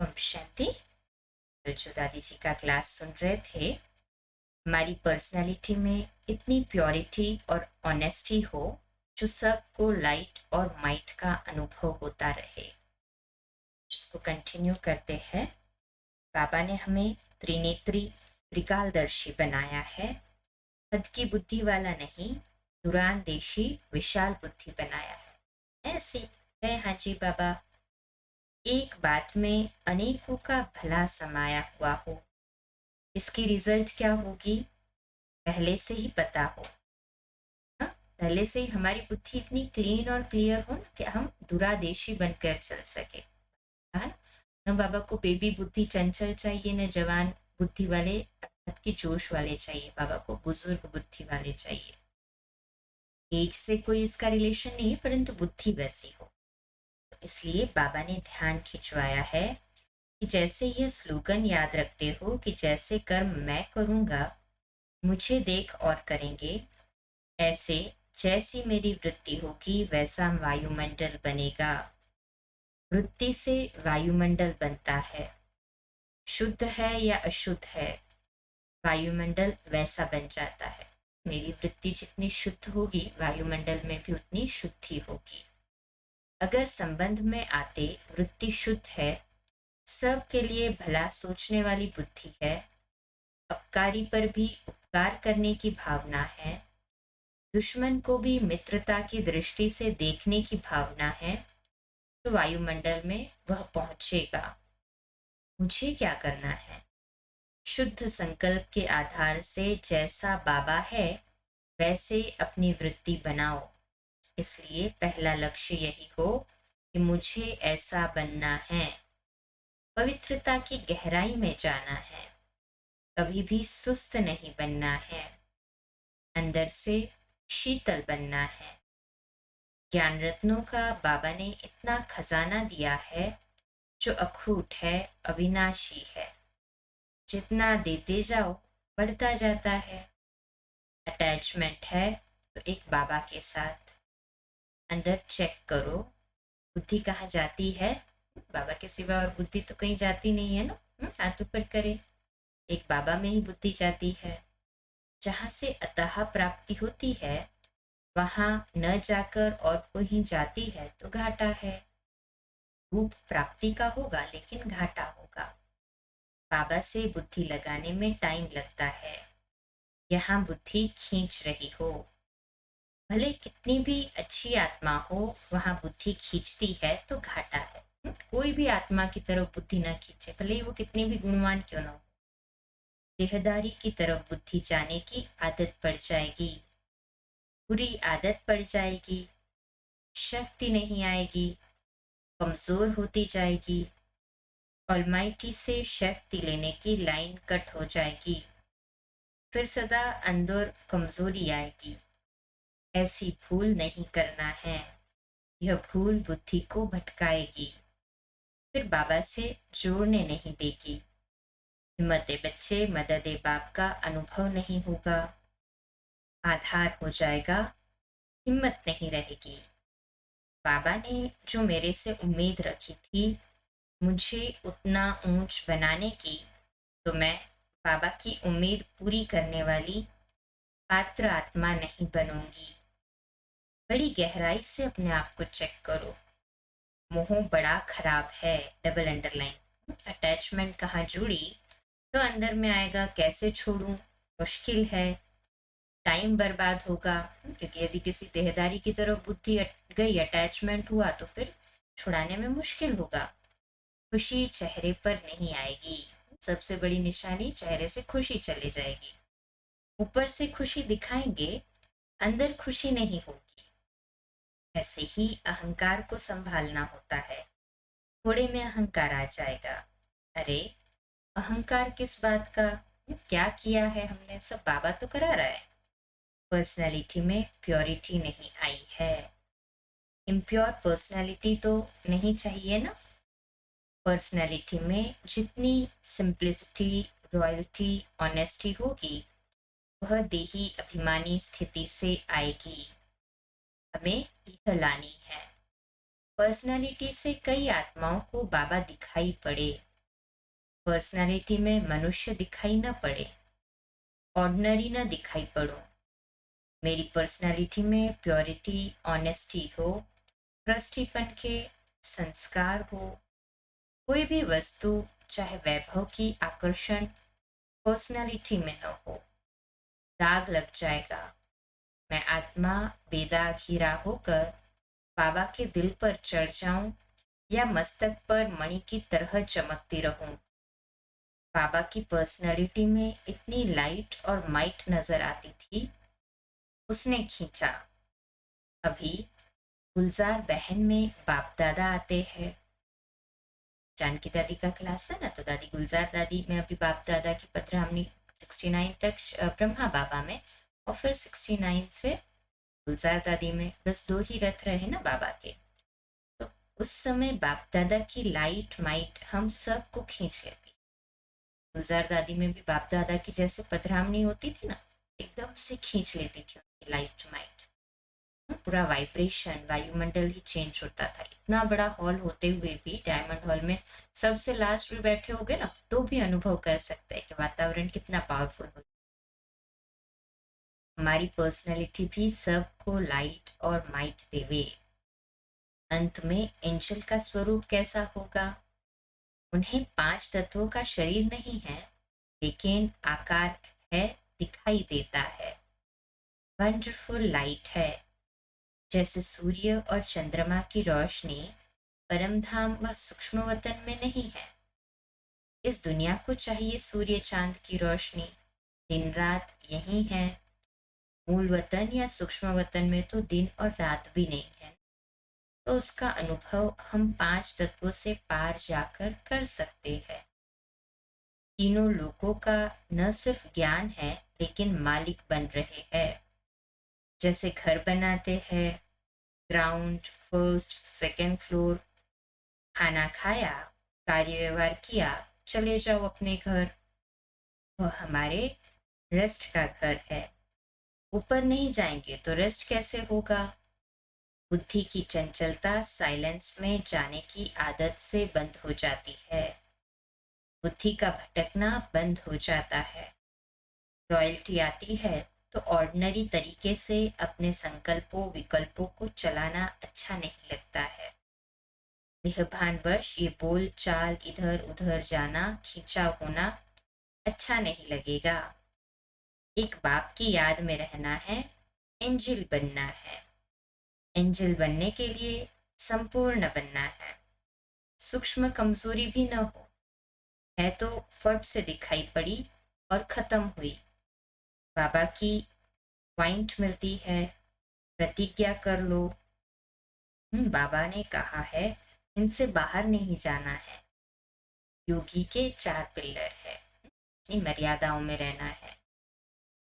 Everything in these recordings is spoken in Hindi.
ओम शांति। कल जो दादी जी का क्लास सुन रहे थे, हमारी पर्सनालिटी में इतनी प्योरिटी और ऑनेस्टी हो जो सबको लाइट और माइट का अनुभव होता रहे, जिसको कंटिन्यू करते हैं। बाबा ने हमें त्रिनेत्री त्रिकालदर्शी बनाया है, हद की बुद्धि वाला नहीं, दूरांदेशी विशाल बुद्धि बनाया है। ऐसे है हाँ जी बाबा, एक बात में अनेकों का भला समाया हुआ हो, इसकी रिजल्ट क्या होगी पहले से ही पता हो। हाँ? पहले से ही हमारी बुद्धि इतनी क्लीन और क्लियर हो कि हम दूरादेशी बनकर चल सके। हाँ? न बाबा को बेबी बुद्धि चंचल चाहिए, न जवान बुद्धि वाले की जोश वाले चाहिए, बाबा को बुजुर्ग बुद्धि वाले चाहिए। एज से कोई इसका रिलेशन नहीं है, परंतु बुद्धि वैसी हो। तो इसलिए बाबा ने ध्यान खिंचवाया है कि जैसे यह स्लोगन याद रखते हो कि जैसे कर्म मैं करूंगा मुझे देख और करेंगे, ऐसे जैसी मेरी वृत्ति होगी वैसा वायुमंडल बनेगा। वृत्ति से वायुमंडल बनता है, शुद्ध है या अशुद्ध है, वायुमंडल वैसा बन जाता है। मेरी वृत्ति जितनी शुद्ध होगी वायुमंडल में भी उतनी शुद्धि होगी। अगर संबंध में आते वृत्ति शुद्ध है, सबके लिए भला सोचने वाली बुद्धि है, अपकारी पर भी उपकार करने की भावना है, दुश्मन को भी मित्रता की दृष्टि से देखने की भावना है, तो वायुमंडल में वह पहुंचेगा। मुझे क्या करना है? शुद्ध संकल्प के आधार से जैसा बाबा है वैसे अपनी वृत्ति बनाओ। इसलिए पहला लक्ष्य यही हो कि मुझे ऐसा बनना है। पवित्रता की गहराई में जाना है, कभी भी सुस्त नहीं बनना है, अंदर से शीतल बनना है। ज्ञान रत्नों का बाबा ने इतना खजाना दिया है जो अखूट है, अविनाशी है। जितना देते जाओ बढ़ता जाता है। अटैचमेंट है तो एक बाबा के साथ। अंदर चेक करो बुद्धि कहाँ जाती है। बाबा के सिवा और बुद्धि तो कहीं जाती नहीं है ना। हाथ ऊपर करे, एक बाबा में ही बुद्धि जाती है। जहां से अतः प्राप्ति होती है वहां न जाकर और कहीं जाती है तो घाटा है। रूप प्राप्ति का होगा लेकिन घाटा होगा। बाबा से बुद्धि लगाने में टाइम लगता है। यहाँ बुद्धि खींच रही हो, भले कितनी भी अच्छी आत्मा हो, वहां बुद्धि खींचती है तो घाटा है। कोई भी आत्मा की तरफ बुद्धि ना खींचे, भले ही वो कितनी भी गुणवान क्यों ना हो। देहदारी की तरफ बुद्धि जाने की आदत पड़ जाएगी, बुरी आदत पड़ जाएगी, शक्ति नहीं आएगी, कमजोर होती जाएगी। ऑलमाइटी से शक्ति लेने की लाइन कट हो जाएगी, फिर सदा अंदर कमजोरी आएगी। ऐसी भूल नहीं करना है, यह भूल बुद्धि को भटकाएगी, फिर बाबा से जोड़ने नहीं देगी। हिम्मते बच्चे मददे बाप का अनुभव नहीं होगा, आधार हो जाएगा, हिम्मत नहीं रहेगी। बाबा ने जो मेरे से उम्मीद रखी थी मुझे उतना ऊंच बनाने की, तो मैं बाबा की उम्मीद पूरी करने वाली पात्र आत्मा नहीं बनूंगी। बड़ी गहराई से अपने आप को चेक करो। मोह बड़ा खराब है, डबल अंडरलाइन। अटैचमेंट कहाँ जुड़ी तो अंदर में आएगा, कैसे छोड़ूं, मुश्किल है, टाइम बर्बाद होगा। क्योंकि यदि किसी देहदारी की तरफ बुद्धि गई, अटैचमेंट हुआ, तो फिर छुड़ाने में मुश्किल होगा। खुशी चेहरे पर नहीं आएगी। सबसे बड़ी निशानी, चेहरे से खुशी चली जाएगी। ऊपर से खुशी दिखाएंगे, अंदर खुशी नहीं होगी। ऐसे ही अहंकार को संभालना होता है। थोड़े में अहंकार आ जाएगा। अरे अहंकार किस बात का, क्या किया है हमने, सब बाबा तो करा रहा है। पर्सनैलिटी में प्योरिटी नहीं आई है। इम्प्योर पर्सनैलिटी तो नहीं चाहिए ना। पर्सनैलिटी में जितनी सिंप्लिसिटी, रॉयल्टी, ऑनेस्टी होगी वह देही अभिमानी स्थिति से आएगी। हमें यह लानी है। पर्सनैलिटी से कई आत्माओं को बाबा दिखाई पड़े, पर्सनालिटी में मनुष्य दिखाई न पड़े, ऑर्डिनरी न दिखाई पड़ो। मेरी पर्सनालिटी में प्योरिटी, ऑनेस्टी हो, ट्रस्टीपन के संस्कार हो। कोई भी वस्तु, चाहे वैभव की आकर्षण, पर्सनालिटी में न हो, दाग लग जाएगा। मैं आत्मा बेदाग हीरा होकर बाबा के दिल पर चढ़ जाऊं या मस्तक पर मणि की तरह चमकती रहूं। बाबा की पर्सनालिटी में इतनी लाइट और माइट नजर आती थी। उसने खींचा। अभी गुलजार बहन में बाप दादा आते हैं। जानकी दादी का क्लास है ना, तो दादी गुलजार दादी में अभी बाप दादा की पधरामनी 69 तक ब्रह्मा बाबा में, और फिर 69 से गुलजार दादी में। बस दो ही रथ रहे ना बाबा के। तो उस समय बाप दादा की लाइट माइट हम सबको खींच लेती। गुलजार दादी में भी बाप दादा की जैसे पधरामनी होती थी ना, एकदम से खींच लेती थी उनकी लाइट माइट। पूरा वाइब्रेशन, वायुमंडल ही चेंज होता था। इतना बड़ा हॉल होते हुए भी, डायमंड हॉल में सबसे लास्ट में बैठे होगे ना, तो भी अनुभव कर सकते हैं कि वातावरण कितना पावरफुल हो। हमारी पर्सनैलिटी भी सबको लाइट और माइट देवे। अंत में एंजल का स्वरूप कैसा होगा? उन्हें 5 तत्वों का शरीर नहीं है, लेकिन आकार है, दिखाई देता है। वंडरफुल लाइट है। जैसे सूर्य और चंद्रमा की रोशनी परमधाम व सूक्ष्म वतन में नहीं है। इस दुनिया को चाहिए सूर्य चांद की रोशनी, दिन रात यही है। मूल वतन या सूक्ष्म वतन में तो दिन और रात भी नहीं है, तो उसका अनुभव हम 5 तत्वों से पार जाकर कर सकते हैं। तीनों लोगों का न सिर्फ ज्ञान है, लेकिन मालिक बन रहे हैं। जैसे घर बनाते हैं, ग्राउंड, फर्स्ट, सेकंड फ्लोर। खाना खाया, कार्य व्यवहार किया, चले जाओ अपने घर। वह हमारे रेस्ट का घर है। ऊपर नहीं जाएंगे तो रेस्ट कैसे होगा? बुद्धि की चंचलता साइलेंस में जाने की आदत से बंद हो जाती है। बुद्धि का भटकना बंद हो जाता है। रॉयल्टी आती है तो ऑर्डिनरी तरीके से अपने संकल्पों विकल्पों को चलाना अच्छा नहीं लगता है। देहभानवश ये बोल चाल, इधर उधर जाना, खींचा होना अच्छा नहीं लगेगा। एक बाप की याद में रहना है, एंजल बनना है। एंजल बनने के लिए संपूर्ण बनना है। सूक्ष्म कमजोरी भी न हो, है तो फट से दिखाई पड़ी और खत्म हुई। बाबा की पॉइंट मिलती है, प्रतिज्ञा कर लो। बाबा ने कहा है इनसे बाहर नहीं जाना है। योगी के 4 पिलर है, अपनी मर्यादाओं में रहना है।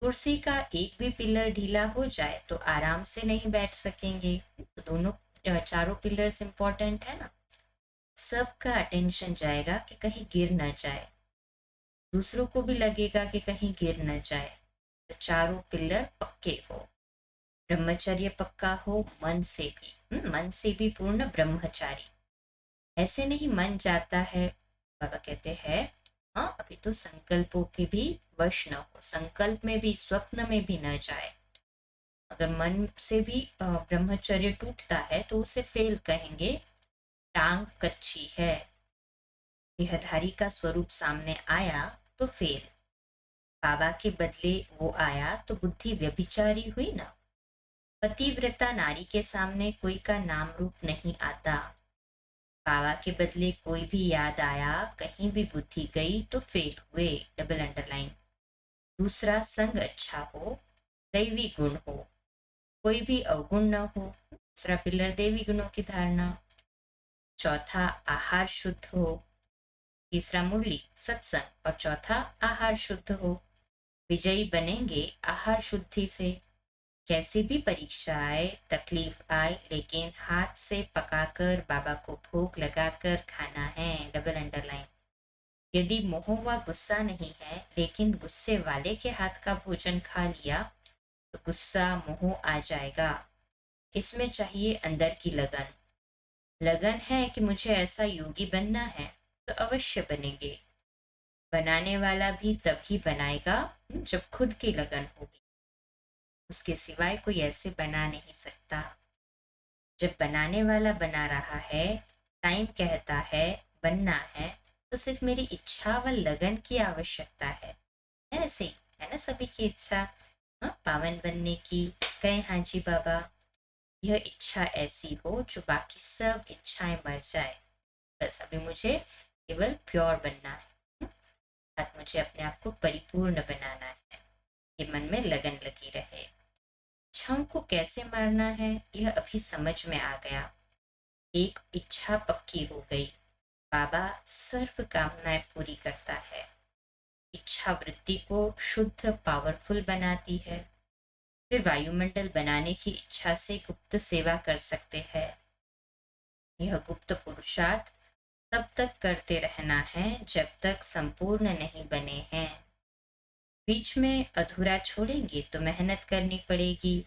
कुर्सी का एक भी पिलर ढीला हो जाए तो आराम से नहीं बैठ सकेंगे। तो दोनों चारों पिलर्स इंपॉर्टेंट है ना। सबका अटेंशन जाएगा कि कहीं गिर न जाए, दूसरों को भी लगेगा कि कहीं गिर न जाए। तो चारों पिलर पक्के हो। ब्रह्मचर्य पक्का हो, मन से भी, मन से भी पूर्ण ब्रह्मचारी। ऐसे नहीं मन जाता है। बाबा कहते हैं हाँ, अभी तो संकल्पों के भी वश न हो, संकल्प में भी, स्वप्न में भी न जाए। अगर मन से भी ब्रह्मचर्य टूटता है तो उसे फेल कहेंगे, टांग कच्ची है। देहधारी का स्वरूप सामने आया तो फेल। बाबा के बदले वो आया तो बुद्धि व्यभिचारी हुई ना। पतिव्रता नारी के सामने कोई का नाम रूप नहीं आता। बाबा के बदले कोई भी याद आया, कहीं भी बुद्धि गई तो फेल हुए, डबल अंडरलाइन। दूसरा, संग अच्छा हो, दैवी गुण हो, कोई भी अवगुण न हो। दूसरा पिलर देवी गुणों की धारणा। चौथा, आहार शुद्ध हो। तीसरा मुरली सत्संग, और चौथा आहार शुद्ध हो। विजयी बनेंगे आहार शुद्धि से। कैसी भी परीक्षा आए, तकलीफ आए, लेकिन हाथ से पकाकर बाबा को भोग लगाकर खाना है, डबल अंडरलाइन। यदि मोह व गुस्सा नहीं है, लेकिन गुस्से वाले के हाथ का भोजन खा लिया तो गुस्सा मोह आ जाएगा। इसमें चाहिए अंदर की लगन। लगन है कि मुझे ऐसा योगी बनना है तो अवश्य बनेंगे। बनाने वाला भी तभी बनाएगा जब खुद की लगन होगी। उसके सिवाय कोई ऐसे बना नहीं सकता। जब बनाने वाला बना रहा है, टाइम कहता है बनना है, तो सिर्फ मेरी इच्छा व लगन की आवश्यकता है। ऐसे ही है ना सभी की इच्छा, हाँ, पावन बनने की। कहे हाँ जी बाबा, यह इच्छा ऐसी हो जो बाकी सब इच्छाएं मर जाए। बस अभी मुझे केवल प्योर बनना है, अर्थात मुझे अपने आप को परिपूर्ण बनाना है। ये मन में लगन लगी रहे। इच्छाओं को कैसे मारना है यह अभी समझ में आ गया। एक इच्छा पक्की हो गई। बाबा सर्व कामनाएं पूरी करता है। इच्छा वृत्ति को शुद्ध पावरफुल बनाती है। फिर वायुमंडल बनाने की इच्छा से गुप्त सेवा कर सकते हैं। यह गुप्त पुरुषार्थ तब तक करते रहना है जब तक संपूर्ण नहीं बने हैं। बीच में अधूरा छोड़ेंगे तो मेहनत करनी पड़ेगी।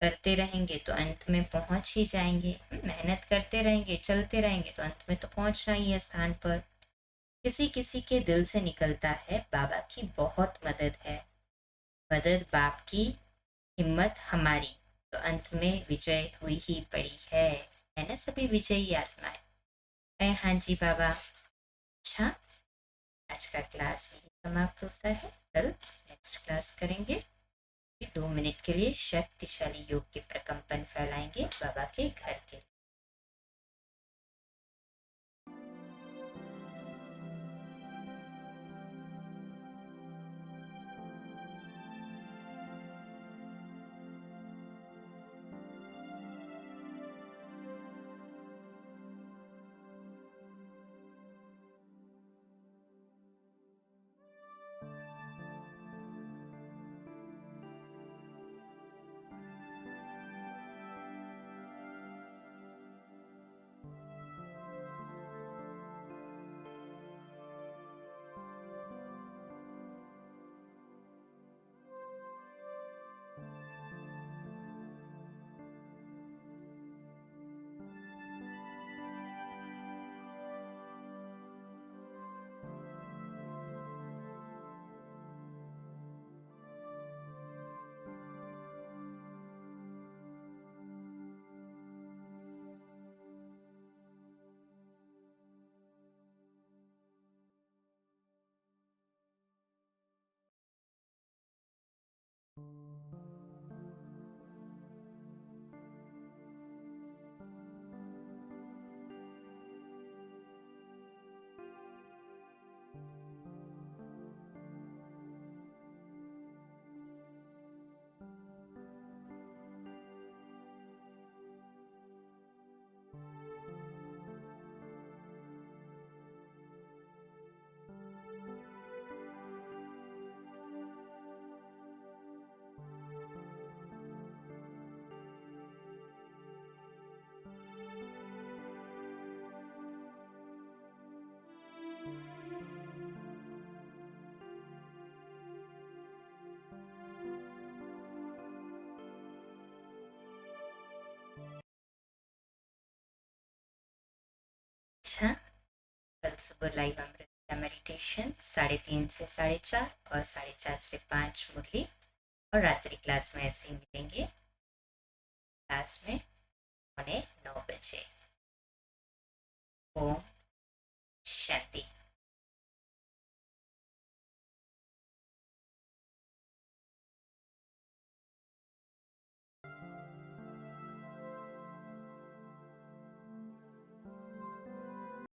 करते रहेंगे तो अंत में पहुंच ही जाएंगे। मेहनत करते रहेंगे, चलते रहेंगे तो अंत में तो पहुंचना ही है स्थान पर। किसी किसी के दिल से निकलता है बाबा की बहुत मदद है, मदद बाप की, हिम्मत हमारी, तो अंत में विजय हुई ही पड़ी है ना सभी विजयी आत्माएं। हाँ जी बाबा। अच्छा, आज का क्लास यही समाप्त होता है। कल नेक्स्ट क्लास करेंगे। 2 मिनट के लिए शक्तिशाली योग के प्रकंपन फैलाएंगे बाबा के घर के। अच्छा, कल सुबह लाइव अमृत का मेडिटेशन 3:30 से 4:30 और 4:30 से 5 मुरली, और रात्रि क्लास में ऐसे ही मिलेंगे क्लास में 9:15 बजे। ओम शांति।